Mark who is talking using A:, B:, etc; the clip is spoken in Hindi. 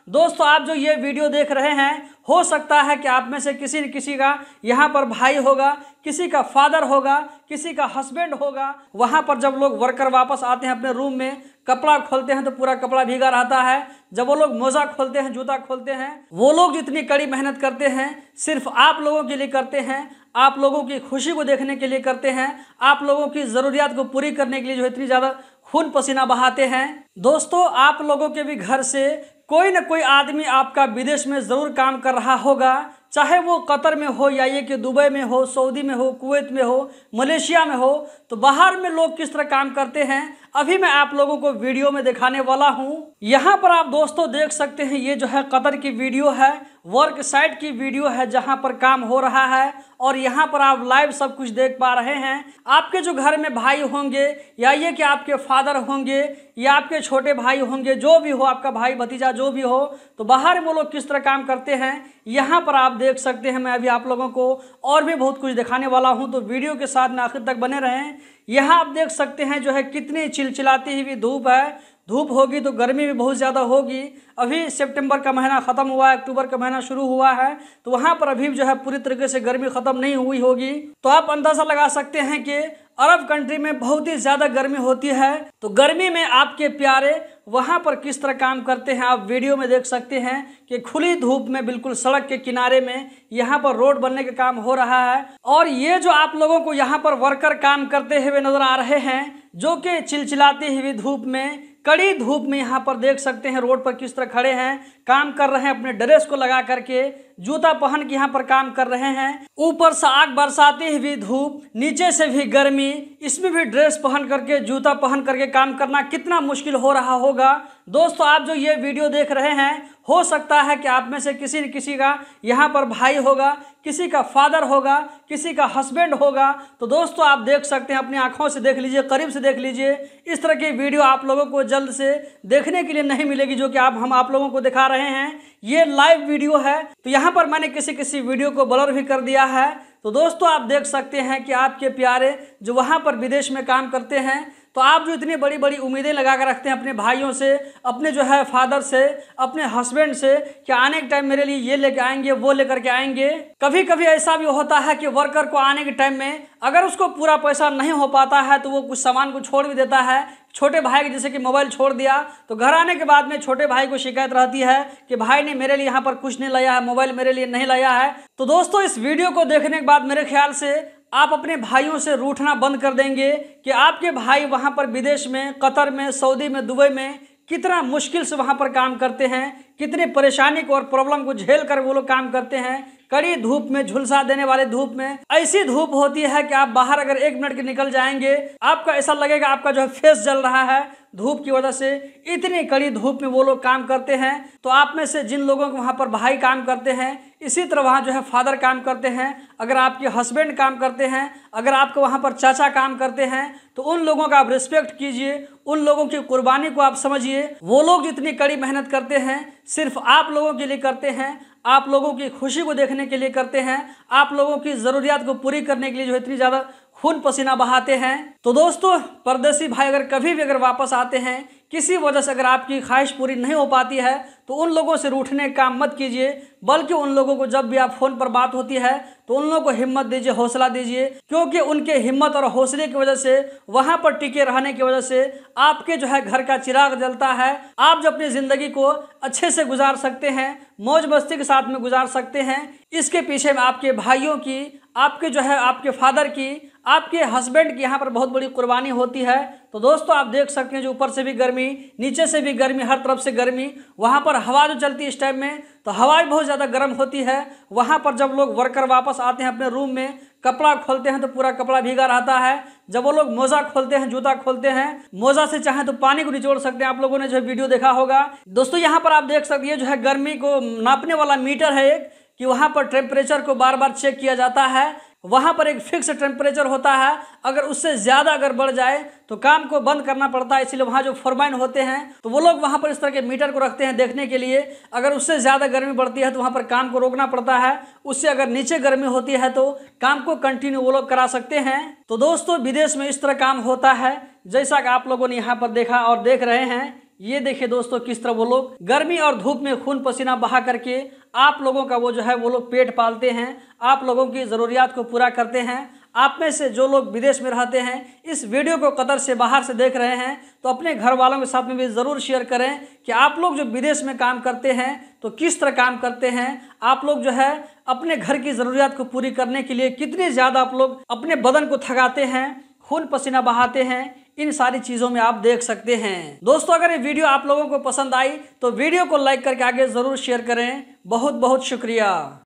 A: दोस्तों आप जो ये वीडियो देख रहे हैं, हो सकता है कि आप में से किसी न किसी का यहाँ पर भाई होगा, किसी का फादर होगा, किसी का हस्बैंड होगा। वहाँ पर जब लोग वर्कर वापस आते हैं अपने रूम में, कपड़ा खोलते हैं तो पूरा कपड़ा भीगा रहता है। जब वो लोग मोजा खोलते हैं, जूता खोलते हैं, वो लोग जितनी कड़ी मेहनत करते हैं सिर्फ आप लोगों के लिए करते हैं, आप लोगों की खुशी को देखने के लिए करते हैं, आप लोगों की ज़रूरियात को पूरी करने के लिए जो इतनी ज़्यादा खून पसीना बहाते हैं। दोस्तों आप लोगों के भी घर से कोई न कोई आदमी आपका विदेश में ज़रूर काम कर रहा होगा, चाहे वो कतर में हो या ये कि दुबई में हो, सऊदी में हो, कुवैत में हो, मलेशिया में हो। तो बाहर में लोग किस तरह काम करते हैं अभी मैं आप लोगों को वीडियो में दिखाने वाला हूं। यहाँ पर आप दोस्तों देख सकते हैं, ये जो है कतर की वीडियो है, वर्क साइट की वीडियो है जहाँ पर काम हो रहा है और यहाँ पर आप लाइव सब कुछ देख पा रहे हैं। आपके जो घर में भाई होंगे या ये कि आपके फादर होंगे या आपके छोटे भाई होंगे, जो भी हो, आपका भाई भतीजा जो भी हो, तो बाहर वो लोग किस तरह काम करते हैं यहाँ पर आप देख सकते हैं। मैं अभी आप लोगों को और भी बहुत कुछ दिखाने वाला हूँ, तो वीडियो के साथ में आखिर तक बने रहें। यहाँ आप देख सकते हैं जो है कितनी चिलचिलाती हुई धूप है। धूप होगी तो गर्मी भी बहुत ज़्यादा होगी। अभी सितंबर का महीना ख़त्म हुआ है, अक्टूबर का महीना शुरू हुआ है, तो वहाँ पर अभी जो है पूरी तरीके से गर्मी ख़त्म नहीं हुई होगी। तो आप अंदाज़ा लगा सकते हैं कि अरब कंट्री में बहुत ही ज़्यादा गर्मी होती है। तो गर्मी में आपके प्यारे वहाँ पर किस तरह काम करते हैं आप वीडियो में देख सकते हैं कि खुली धूप में बिल्कुल सड़क के किनारे में यहाँ पर रोड बनने का काम हो रहा है। और ये जो आप लोगों को यहाँ पर वर्कर काम करते हुए नजर आ रहे हैं, जो कि चिलचिलाती हुई धूप में, कड़ी धूप में यहाँ पर देख सकते हैं रोड पर किस तरह खड़े हैं, काम कर रहे हैं, अपने ड्रेस को लगा करके, जूता पहन के यहाँ पर काम कर रहे हैं। ऊपर से आग बरसाती हुई धूप, नीचे से भी गर्मी, इसमें भी ड्रेस पहन करके, जूता पहन करके काम करना कितना मुश्किल हो रहा होगा। दोस्तों आप जो ये वीडियो देख रहे हैं, हो सकता है कि आप में से किसी न किसी का यहाँ पर भाई होगा, किसी का फादर होगा, किसी का हस्बैंड होगा। तो दोस्तों आप देख सकते हैं, अपनी आंखों से देख लीजिए, करीब से देख लीजिए। इस तरह की वीडियो आप लोगों को जल्द से देखने के लिए नहीं मिलेगी, जो कि हम आप लोगों को दिखा रहे हैं। ये लाइव वीडियो है, तो यहाँ पर मैंने किसी वीडियो को ब्लर भी कर दिया है। तो दोस्तों आप देख सकते हैं कि आपके प्यारे जो वहाँ पर विदेश में काम करते हैं, तो आप जो इतनी बड़ी बड़ी उम्मीदें लगा कर रखते हैं अपने भाइयों से, अपने जो है फादर से, अपने हस्बैंड से, कि आने के टाइम मेरे लिए ये लेके आएंगे, वो लेकर के आएंगे। कभी कभी ऐसा भी होता है कि वर्कर को आने के टाइम में अगर उसको पूरा पैसा नहीं हो पाता है तो वो कुछ सामान को छोड़ भी देता है। छोटे भाई के जैसे कि मोबाइल छोड़ दिया, तो घर आने के बाद में छोटे भाई को शिकायत रहती है कि भाई ने मेरे लिए यहाँ पर कुछ नहीं लाया है, मोबाइल मेरे लिए नहीं लाया है। तो दोस्तों इस वीडियो को देखने के बाद मेरे ख्याल से आप अपने भाइयों से रूठना बंद कर देंगे कि आपके भाई वहाँ पर विदेश में, कतर में, सऊदी में, दुबई में कितना मुश्किल से वहाँ पर काम करते हैं, कितनी परेशानी को और प्रॉब्लम को झेल कर वो लोग काम करते हैं। कड़ी धूप में, झुलसा देने वाले धूप में, ऐसी धूप होती है कि आप बाहर अगर 1 मिनट के निकल जाएंगे, आपका ऐसा लगेगा आपका जो है फेस जल रहा है धूप की वजह से। इतनी कड़ी धूप में वो लोग काम करते हैं। तो आप में से जिन लोगों को वहाँ पर भाई काम करते हैं, इसी तरह वहाँ जो है फादर काम करते हैं, अगर आपके हस्बैंड काम करते हैं, अगर आपको वहाँ पर चाचा काम करते हैं, तो उन लोगों का आप रिस्पेक्ट कीजिए, उन लोगों की कुर्बानी को आप समझिए। वो लोग जितनी कड़ी मेहनत करते हैं सिर्फ आप लोगों के लिए करते हैं, आप लोगों की खुशी को देखने के लिए करते हैं, आप लोगों की ज़रूरियात को पूरी करने के लिए जो इतनी ज़्यादा खून पसीना बहाते हैं। तो दोस्तों परदेसी भाई अगर कभी भी अगर वापस आते हैं, किसी वजह से अगर आपकी ख्वाहिश पूरी नहीं हो पाती है, तो उन लोगों से रूठने का काम मत कीजिए, बल्कि उन लोगों को जब भी आप फ़ोन पर बात होती है तो उन लोगों को हिम्मत दीजिए, हौसला दीजिए, क्योंकि उनके हिम्मत और हौसले की वजह से, वहाँ पर टिके रहने की वजह से आपके जो है घर का चिराग जलता है। आप जो अपनी ज़िंदगी को अच्छे से गुजार सकते हैं, मौज मस्ती के साथ में गुजार सकते हैं। इसके पीछे में आपके भाइयों की, आपके जो है आपके फादर की, आपके हस्बैंड की यहाँ पर बहुत बड़ी कुर्बानी होती है। तो दोस्तों आप देख सकते हैं जो ऊपर से भी गर्मी, नीचे से भी गर्मी, हर तरफ से गर्मी। वहाँ पर हवा जो चलती है इस टाइम में, तो हवा बहुत ज़्यादा गर्म होती है। वहाँ पर जब लोग वर्कर वापस आते हैं अपने रूम में, कपड़ा खोलते हैं तो पूरा कपड़ा भीगा रहता है। जब वो लोग मोजा खोलते हैं, जूता खोलते हैं, मोजा से चाहे तो पानी को निचोड़ सकते हैं। आप लोगों ने जो वीडियो देखा होगा। दोस्तों यहाँ पर आप देख सकते हैं जो है गर्मी को नापने वाला मीटर है एक, कि वहाँ पर टेम्परेचर को बार बार चेक किया जाता है। वहाँ पर एक फिक्स टेम्परेचर होता है, अगर उससे ज़्यादा अगर बढ़ जाए तो काम को बंद करना पड़ता है। इसलिए वहाँ जो फोरमैन होते हैं तो वो लोग वहाँ पर इस तरह के मीटर को रखते हैं देखने के लिए। अगर उससे ज़्यादा गर्मी बढ़ती है तो वहाँ पर काम को रोकना पड़ता है। उससे अगर नीचे गर्मी होती है तो काम को कंटिन्यू वो लोग करा सकते हैं। तो दोस्तों विदेश में इस तरह काम होता है, जैसा कि आप लोगों ने यहाँ पर देखा और देख रहे हैं। ये देखिए दोस्तों किस तरह वो लोग गर्मी और धूप में खून पसीना बहा करके आप लोगों का वो जो है वो लोग पेट पालते हैं, आप लोगों की ज़रूरियात को पूरा करते हैं। आप में से जो लोग विदेश में रहते हैं, इस वीडियो को कतर से बाहर से देख रहे हैं, तो अपने घर वालों के साथ में भी ज़रूर शेयर करें कि आप लोग जो विदेश में काम करते हैं तो किस तरह काम करते हैं। आप लोग जो है अपने घर की ज़रूरियात को पूरी करने के लिए कितनी ज़्यादा आप लोग अपने बदन को थकाते हैं, खून पसीना बहाते हैं, इन सारी चीज़ों में आप देख सकते हैं। दोस्तों अगर ये वीडियो आप लोगों को पसंद आई तो वीडियो को लाइक करके आगे ज़रूर शेयर करें। बहुत बहुत शुक्रिया।